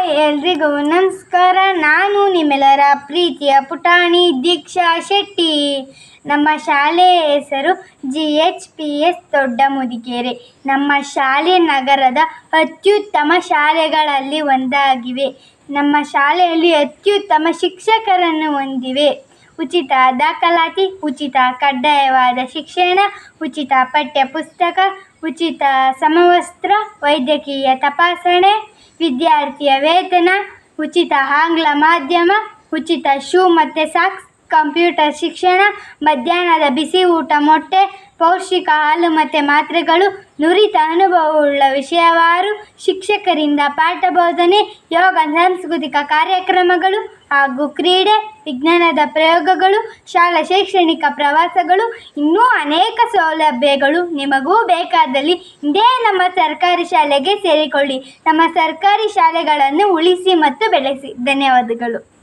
ಎಲ್ರಿಗೂ ನಮಸ್ಕಾರ. ನಾನು ನಿಮ್ಮೆಲ್ಲರ ಪ್ರೀತಿಯ ಪುಟಾಣಿ ದೀಕ್ಷಾ ಶೆಟ್ಟಿ. ನಮ್ಮ ಶಾಲೆಯ ಹೆಸರು GHPS ದೊಡ್ಡ ಮುದಿಗೆರೆ. ನಮ್ಮ ಶಾಲೆ ನಗರದ ಅತ್ಯುತ್ತಮ ಶಾಲೆಗಳಲ್ಲಿ ಒಂದಾಗಿವೆ. ನಮ್ಮ ಶಾಲೆಯಲ್ಲಿ ಅತ್ಯುತ್ತಮ ಶಿಕ್ಷಕರನ್ನು ಹೊಂದಿವೆ. ಉಚಿತ ದಾಖಲಾತಿ, ಉಚಿತ ಕಡ್ಡಾಯವಾದ ಶಿಕ್ಷಣ, ಉಚಿತ ಪಠ್ಯ ಪುಸ್ತಕ, ಉಚಿತ ಸಮವಸ್ತ್ರ, ವೈದ್ಯಕೀಯ ತಪಾಸಣೆ, ವಿದ್ಯಾರ್ಥಿಯ ವೇತನ, ಉಚಿತ ಆಂಗ್ಲ ಮಾಧ್ಯಮ, ಉಚಿತ ಶೂ ಮತ್ತು ಸಾಕ್ಸ್, ಕಂಪ್ಯೂಟರ್ ಶಿಕ್ಷಣ, ಮಧ್ಯಾಹ್ನದ ಬಿಸಿ ಊಟ, ಮೊಟ್ಟೆ, ಪೌಷ್ಟಿಕ ಹಾಲು ಮತ್ತು ಮಾತ್ರೆಗಳು, ನುರಿತ ಅನುಭವವುಳ್ಳ ವಿಷಯವಾರು ಶಿಕ್ಷಕರಿಂದ ಪಾಠ ಬೋಧನೆ, ಯೋಗ ಸಾಂಸ್ಕೃತಿಕ ಕಾರ್ಯಕ್ರಮಗಳು ಹಾಗೂ ಕ್ರೀಡೆ, ವಿಜ್ಞಾನದ ಪ್ರಯೋಗಗಳು, ಶಾಲಾ ಶೈಕ್ಷಣಿಕ ಪ್ರವಾಸಗಳು, ಇನ್ನೂ ಅನೇಕ ಸೌಲಭ್ಯಗಳು. ನಿಮಗೂ ಬೇಕಾದಲ್ಲಿ ಇಂದೇ ನಮ್ಮ ಸರ್ಕಾರಿ ಶಾಲೆಗೆ ಸೇರಿಕೊಳ್ಳಿ. ನಮ್ಮ ಸರ್ಕಾರಿ ಶಾಲೆಗಳನ್ನು ಉಳಿಸಿ ಮತ್ತು ಬೆಳೆಸಿ. ಧನ್ಯವಾದಗಳು.